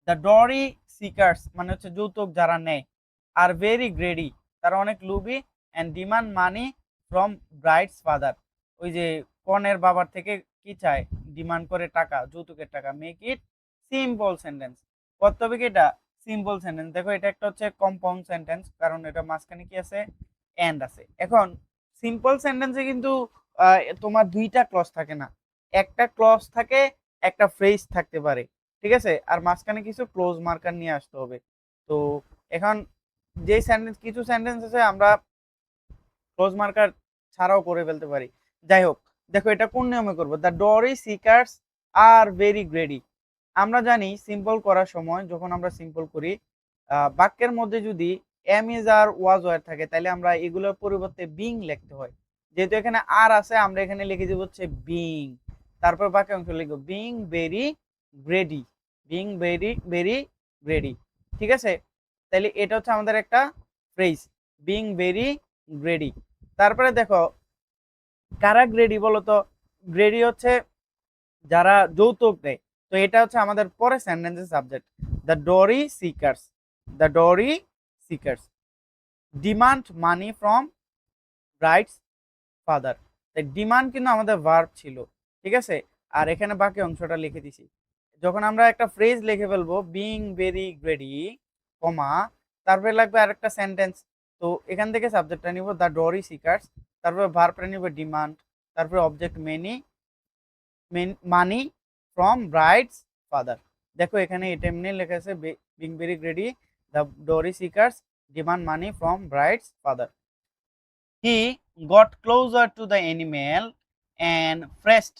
The dowry seekers মানে হচ্ছে যৌতুক যারা নেয়, আর ভেরি গ্রেডি তারা অনেক লুবি, and demand money from bride's father, ওই যে কনের বাবার থেকে কি চায়, ডিমান্ড করে টাকা, যৌতুকের টাকা। মেক ইট সিম্পল সেন্টেন্স, করতে হবে কি এটা সিম্পল সেন্টেন্স। দেখো এটা একটা হচ্ছে কম্পাউন্ড সেন্টেন্স, কারণ এটা মাঝখানে কি আছে, এন্ড আছে। এখন সিম্পল সেন্টেন্সে কিন্তু তোমার দুইটা ক্লজ থাকে না, একটা ক্লজ থাকে, একটা ফ্রেজ থাকতে পারে, ঠিক আছে, আর মাঝখানে কিছু ক্লোজ মার্কার নিয়ে আসতে হবে। তো এখন যে সেন্টেন্স, কিছু সেন্টেন্স আছে আমরা ক্লোজ মার্কার ছাড়াও করে ফেলতে পারি। যাই হোক, দেখো এটা কোন নিয়মে করবো, the dowry seekers are very greedy. আমরা জানি সিম্পল করার সময় যখন আমরা সিম্পল করি, বাক্যের মধ্যে যদি am is are was were থাকে, তাহলে আমরা এগুলোর পরিবর্তে বিং লিখতে হয়। যেহেতু এখানে আর আছে, আমরা এখানে লিখে দিব হচ্ছে বিং, তারপর বাক্য অংশ লিখবো being very greedy, being very very greedy, ঠিক আছে। তাহলে এটা হচ্ছে আমাদের একটা ফ্রেজ, বিং ভেরি গ্রেডি। তারপরে দেখো কারা গ্রেডি বলতো, গ্রেডি হচ্ছে যারা যৌতুক দেয়। তো এটা হচ্ছে আমাদের পরে সেন্টেন্সের subject, the dowry seekers, the dowry seekers demand money from bride's father. তাই ডিমান্ড কিন্তু আমাদের ভার্ব ছিল, ঠিক আছে। আর এখানে বাকি অংশটা লিখে দিছি। যখন আমরা একটা ফ্রেজ লিখে ফেলবো বিং ভেরি গ্রেডি, কমা, তারপরে লাগবে আরেকটা সেন্টেন্স। তো এখান থেকে সাবজেক্টটা নিব দ্য ডরি সিকার্স, তারপরে ভার্বটা নিব ডিমান্ড, তারপরে object many money from bride's father. দেখো এখানে এটা এমনি লেখা আছে, being very greedy, the dowry seekers demand money from bride's father. He got closer to the animal and pressed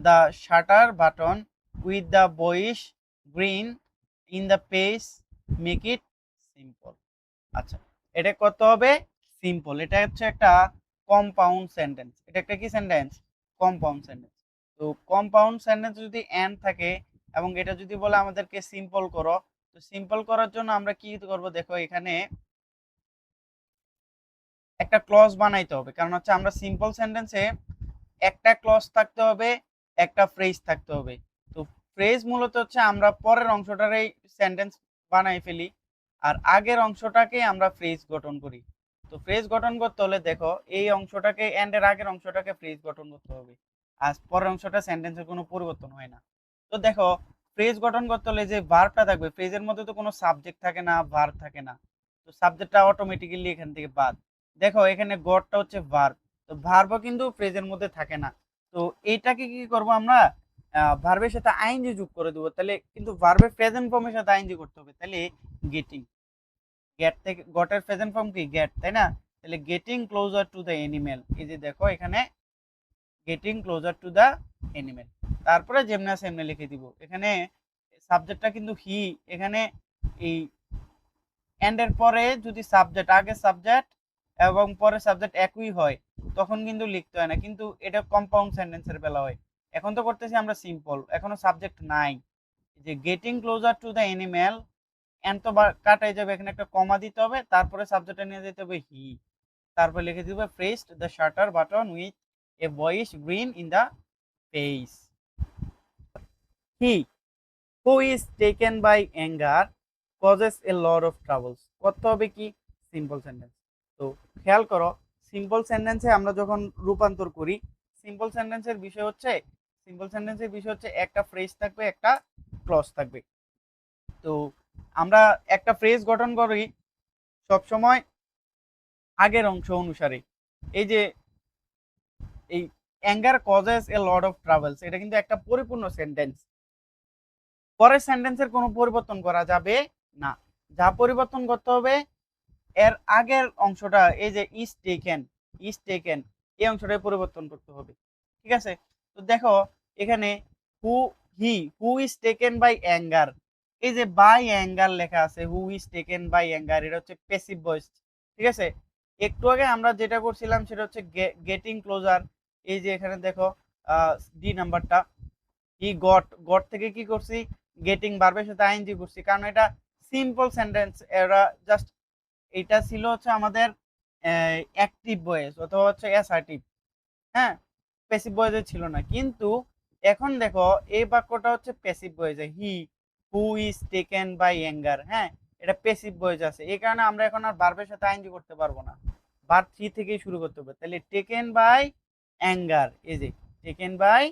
the shutter button with the boyish grin in the face. Make it simple. আচ্ছা, এটা কত হবে simple. এটা হচ্ছে একটা compound sentence. এটা একটা কি সেন্টেন্স, কম্পাউন্ড সেন্টেন্স। তো কম্পাউন্ড সেন্টেন্স যদি এন্ড থাকে এবং এটা যদি বলে আমাদেরকে সিম্পল করো, তো সিম্পল করার জন্য আমরা কি করব, দেখো এখানে একটা ক্লজ বানাইতে হবে। কারণ হচ্ছে আমরা সিম্পল সেন্টেন্সে একটা ক্লজ থাকতে হবে, একটা ফ্রেজ থাকতে হবে। তো ফ্রেজ মূলত হচ্ছে আমরা পরের অংশটার এই সেন্টেন্স বানাই ফেলি, আর আগের অংশটাকে আমরা ফ্রেজ গঠন করি। তো ফ্রেজ গঠন করতে হলে দেখো এই অংশটাকে, এন্ডের আগের অংশটাকে ফ্রেজ গঠন করতে হবে, আর পরের অংশটা সেন্টেন্সের কোনো পরিবর্তন হয় না। তো দেখো ফ্রেজ গঠন করতে হলে যে ভার্বটা থাকবে, ফ্রেজের মধ্যে তো কোনো সাবজেক্ট থাকে না, ভার্ব থাকে না। তো সাবজেক্টটা অটোমেটিক্যালি এখান থেকে বাদ। দেখো এখানে গডটা হচ্ছে ভার্ব, তো ভার্বও কিন্তু ফ্রেজের মধ্যে থাকে না। তো এইটাকে কি করব আমরা, ভার্বের সাথে আইএনজি যোগ করে দেবো, তাহলে কিন্তু ভার্বের প্রেজেন্ট ফর্মের সাথে আইএনজি করতে হবে। তাহলে গেটিং, গেট থেকে গটের প্রেজেন্ট ফর্ম কি গেট, তাই না। তাহলে getting closer to the animal, এই যে দেখো এখানে getting closer to the animal, তারপরে যেমনি আছে এমনি লিখে দিব। এখানে সাবজেক্টটা কিন্তু হি, এখানে এই এন্ডের পরে যদি সাবজেক্ট, আগে সাবজেক্ট এবং পরে সাবজেক্ট একই হয়, তখন কিন্তু লিখতে হয় না, কিন্তু এটা কম্পাউন্ড সেন্টেন্সের বেলা হয়। এখন তো করতেছি আমরা সিম্পল, এখনো সাবজেক্ট নাই। যে getting closer to the animal, and তো কাটাই যাবে, এখানে একটা কমা দিতে হবে, তারপরে সাবজেক্টটা নিয়ে যেতে হবে হি, তারপর লিখে দিবে pressed the shutter button with a boyish grin in the face. He who is taken by anger causes a lot of troubles, করতে হবে কি সিম্পল সেন্টেন্স। তো খেয়াল করো, সিম্পল সেন্টেন্সে আমরা যখন রূপান্তর করি, সিম্পল সেন্টেন্সের বিষয় হচ্ছে, সিম্পল সেন্টেন্সের বিষয় হচ্ছে একটা ফ্রেজ থাকবে, একটা ক্লজ থাকবে। তো আমরা একটা ফ্রেজ গঠন করি সবসময় আগের অংশ অনুসারে। এই যে এই anger causes a lot of travels, এটা কিন্তু একটা পরিপূর্ণ সেন্টেন্স, পরের সেন্টেন্সের কোনো পরিবর্তন করা যাবে না। যা পরিবর্তন করতে হবে এর আগের অংশটা, এই যে ইজ টেকেন, ইজ টেকেন, এই অংশটাই পরিবর্তন করতে হবে, ঠিক আছে। তো দেখো এখানে who, who is taken by anger, এই যে বাই অ্যাঙ্গার লেখা আছে, who is taken by anger, এটা হচ্ছে প্যাসিভ ভয়েস, ঠিক আছে। একটু আগে আমরা যেটা করছিলাম সেটা হচ্ছে গেটিং ক্লোজার, এই যে এখানে দেখো ডি নাম্বারটা, হি গট, গট থেকে কি করছি, গেটিং ভার্বের সাথে আইএনজি করছি, কারণ এটা সিম্পল সেন্টেন্স, এরা জাস্ট, এটা ছিল হচ্ছে আমাদের অ্যাক্টিভ ভয়েস অথবা হচ্ছে অ্যাসার্টিভ, হ্যাঁ, প্যাসিভ ভয়েসে ছিল না। কিন্তু এখন দেখো এই বাক্যটা হচ্ছে প্যাসিভ ভয়েসে, he who is taken by anger, হ্যাঁ এটা প্যাসিভ ভয়েস আছে, এই কারণে আমরা এখন আর ভার্বের সাথে আইএনজি করতে পারবো না, ভার্ব 3 থেকেই শুরু করতে হবে। তাহলে টেকেন বাই অ্যাঙ্গার, এই যে টেকেন বাই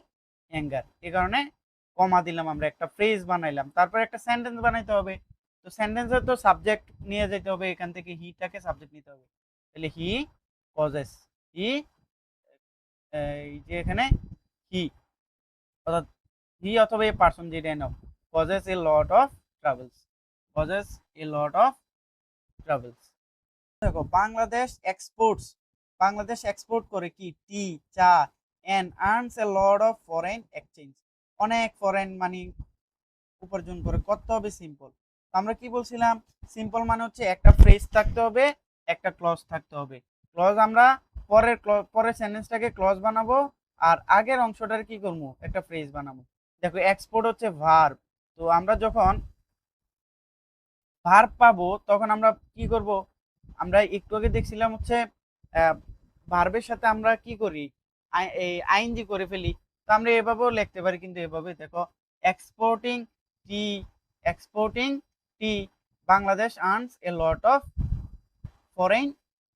অ্যাঙ্গার, এই কারণে কমা দিলাম, আমরা একটা ফ্রেজ বানাইলাম, তারপর একটা সেন্টেন্স বানাইতে হবে। তো সেন্টেন্সের তো সাবজেক্ট নিয়ে যেতে হবে, এখান থেকে হিটাকে সাবজেক্ট নিতে হবে। তাহলে হি কজেস, হি এই যে এখানে হি অর্থাৎ হি অথবা এ পার্সন যেটা নাও, causes a lot of troubles, causes a lot of troubles। দেখো বাংলাদেশ এক্সপোর্ট করে কি টি, চা, and earns a lot of foreign exchange, অনেক ফরেন মানি উপার্জন করে। করতে হবে সিম্পল। আমরা কি বলছিলাম, সিম্পল মানে হচ্ছে একটা ফ্রেজ থাকতে হবে, একটা ক্লজ থাকতে হবে। ক্লজ আমরা পরের সেন্টেন্সটাকে ক্লজ বানাবো, আর আগের অংশটার কি করবো, একটা ফ্রেজ বানাবো। দেখো এক্সপোর্ট হচ্ছে ভার্ব, তো আমরা যখন ভার্ব পাবো তখন আমরা কি করব, আমরা একটু আগে দেখছিলাম হচ্ছে ভার্বের সাথে আমরা কি করি, এই আইএনজি করে ফেলি। তো আমরা এভাবেও লিখতে পারি, কিন্তু এভাবে দেখো exporting tea, exporting tea, Bangladesh earns a lot of foreign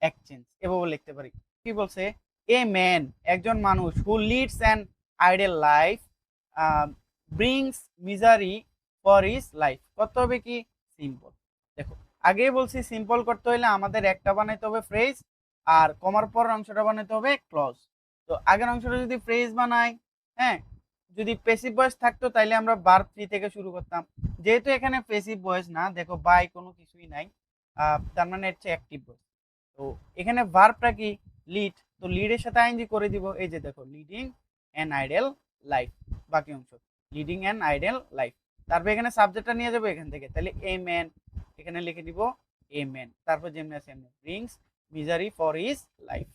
exchange, এভাবে লিখতে পারি। কি বলছে, এ ম্যান একজন মানুষ, who leads an idle life brings misery for his life, করতে হবে কি সিম্পল। দেখো আগেই বলছি সিম্পল করতে হলে আমাদের একটা বানাইতে হবে ফ্রেজ, আর কমার পর অংশটা বানাইতে হবে ক্লজ। তো আগের অংশটা যদি ফ্রেজ বানাই, হ্যাঁ যদি প্যাসিভ ভয়েস থাকতো তাইলে আমরা ভার্ব 3 থেকে শুরু করতাম, যেহেতু এখানে প্যাসিভ ভয়েস না, দেখো বাই কোনো কিছুই নাই, তার মানে হচ্ছে অ্যাক্টিভ ভয়েস। তো এখানে ভার্বটা কি লিড, তো লিডের সাথে আইএনজি করে দিব, এই যে দেখো লিডিং অ্যান আইডেল লাইফ, বাকি অংশ লিডিং অ্যান আইডেল লাইফ। তারপর এখানে সাবজেক্টটা নিয়ে যাবো এখান থেকে, তাহলে এ ম্যান এখানে লিখে দিব এ ম্যান, তারপর যেমনি আছে এমনি brings misery for his life.